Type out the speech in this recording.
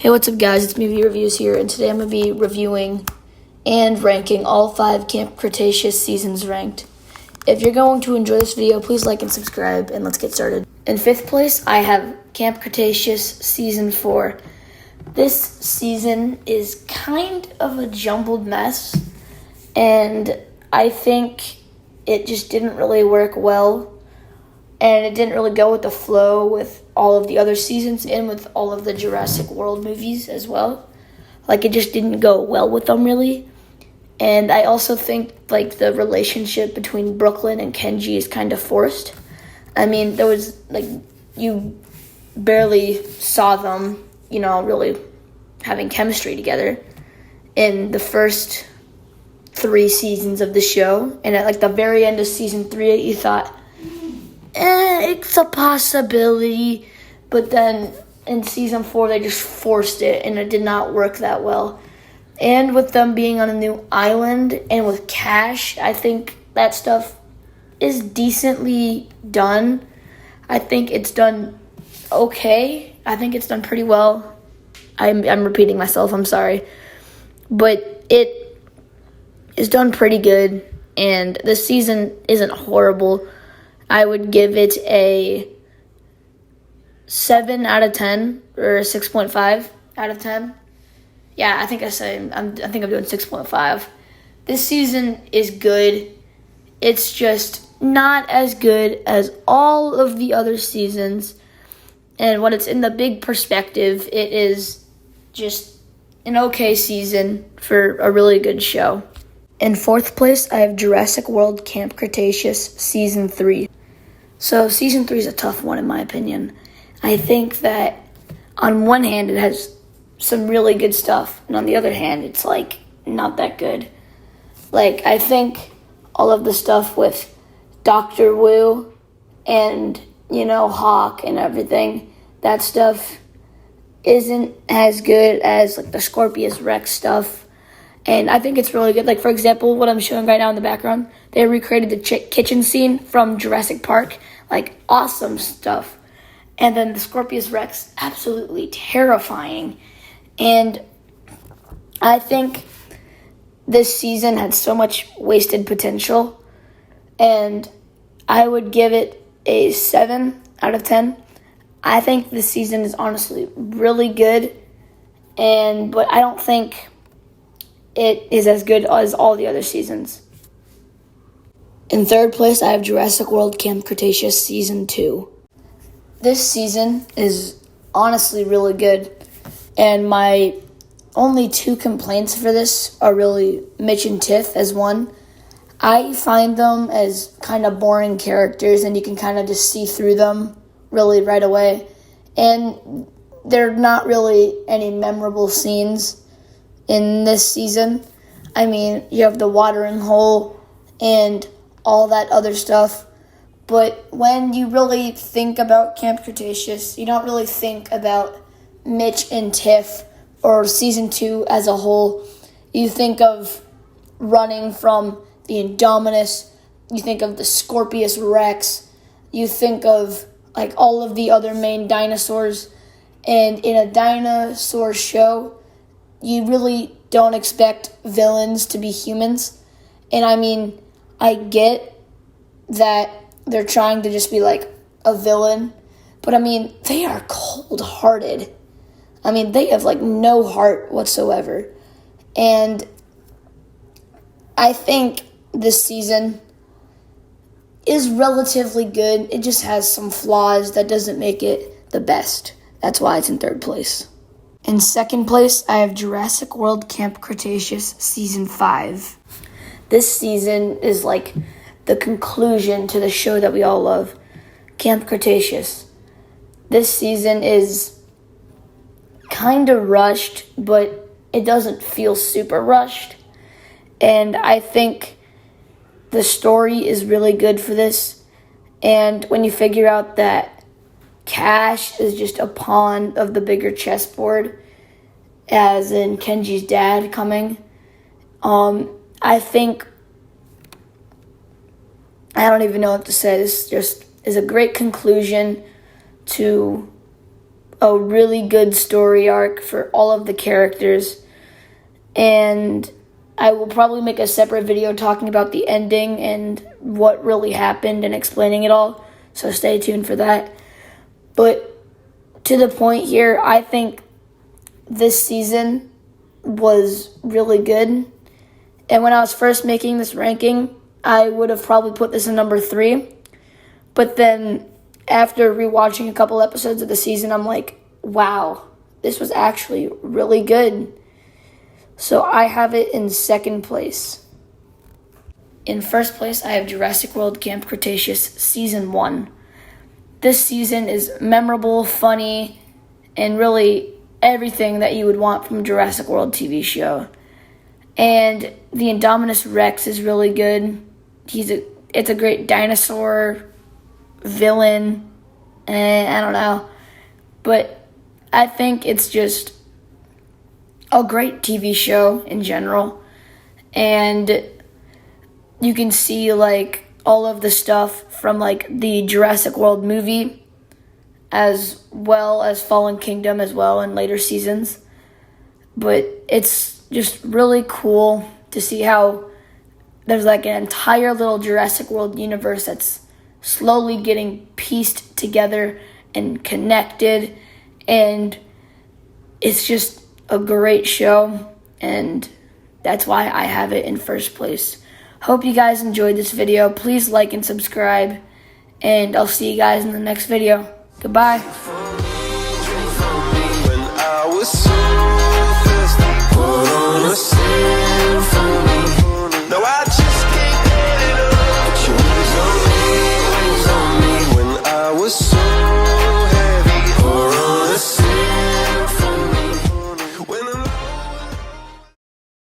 Hey, what's up, guys? It's me, V Reviews here, and today I'm going to be reviewing and ranking all 5 Camp Cretaceous seasons ranked. If you're going to enjoy this video, please like and subscribe, and let's get started. In 5th place, I have Camp Cretaceous Season 4. This season is kind of a jumbled mess, and I think it just didn't really work well, and it didn't really go with the flow with all of the other seasons and with all of the Jurassic World movies as well. Like, it just didn't go well with them, really. And I also think, like, the relationship between Brooklyn and Kenji is kind of forced. I mean, there was, like, you barely saw them, really having chemistry together in the first 3 seasons of the show. And at, like, the very end of season 3, you thought, it's a possibility. But then in season 4, they just forced it, and it did not work that well. And with them being on a new island and with Cash, I think that stuff is decently done. I think it's done okay. I think it's done pretty well. I'm repeating myself, I'm sorry. But it is done pretty good, and this season isn't horrible. I would give it a 7 out of 10 or a 6.5 out of 10. Yeah, I think I'm doing 6.5. This season is good. It's just not as good as all of the other seasons. And when it's in the big perspective, it is just an okay season for a really good show. In 4th place, I have Jurassic World Camp Cretaceous Season 3. So Season 3 is a tough one in my opinion. I think that on one hand, it has some really good stuff, and on the other hand, it's, like, not that good. Like, I think all of the stuff with Dr. Wu and, Hawk and everything, that stuff isn't as good as, like, the Scorpius Rex stuff. And I think it's really good. Like, for example, what I'm showing right now in the background, they recreated the kitchen scene from Jurassic Park. Like, awesome stuff. And then the Scorpius Rex, absolutely terrifying. And I think this season had so much wasted potential. And I would give it a 7 out of 10. I think this season is honestly really good. But I don't think it is as good as all the other seasons. In 3rd place, I have Jurassic World Camp Cretaceous Season 2. This season is honestly really good, and my only 2 complaints for this are really Mitch and Tiff as one. I find them as kind of boring characters, and you can kind of just see through them really right away. And there are not really any memorable scenes in this season. I mean, you have the watering hole and all that other stuff. But when you really think about Camp Cretaceous, you don't really think about Mitch and Tiff or Season 2 as a whole. You think of running from the Indominus. You think of the Scorpius Rex. You think of, like, all of the other main dinosaurs. And in a dinosaur show, you really don't expect villains to be humans. And I mean, I get that they're trying to just be like a villain. But I mean, they are cold-hearted. I mean, they have like no heart whatsoever. And I think this season is relatively good. It just has some flaws that doesn't make it the best. That's why it's in 3rd place. In 2nd place, I have Jurassic World Camp Cretaceous Season 5. This season is like the conclusion to the show that we all love, Camp Cretaceous. This season is kind of rushed, but it doesn't feel super rushed. And I think the story is really good for this. And when you figure out that Cash is just a pawn of the bigger chessboard, as in Kenji's dad coming, I think, I don't even know what to say. This just is a great conclusion to a really good story arc for all of the characters. And I will probably make a separate video talking about the ending and what really happened and explaining it all. So stay tuned for that. But to the point here, I think this season was really good. And when I was first making this ranking, I would have probably put this in number 3. But then after rewatching a couple episodes of the season, I'm like, wow, this was actually really good. So I have it in second place. In first place, I have Jurassic World Camp Cretaceous Season 1. This season is memorable, funny, and really everything that you would want from a Jurassic World TV show. And the Indominus Rex is really good. It's a great dinosaur villain. I don't know. But I think it's just a great TV show in general. And you can see like all of the stuff from like the Jurassic World movie as well as Fallen Kingdom as well in later seasons. But it's just really cool to see how there's like an entire little Jurassic World universe that's slowly getting pieced together and connected, and it's just a great show, and that's why I have it in first place. Hope you guys enjoyed this video. Please like and subscribe, and I'll see you guys in the next video. Goodbye.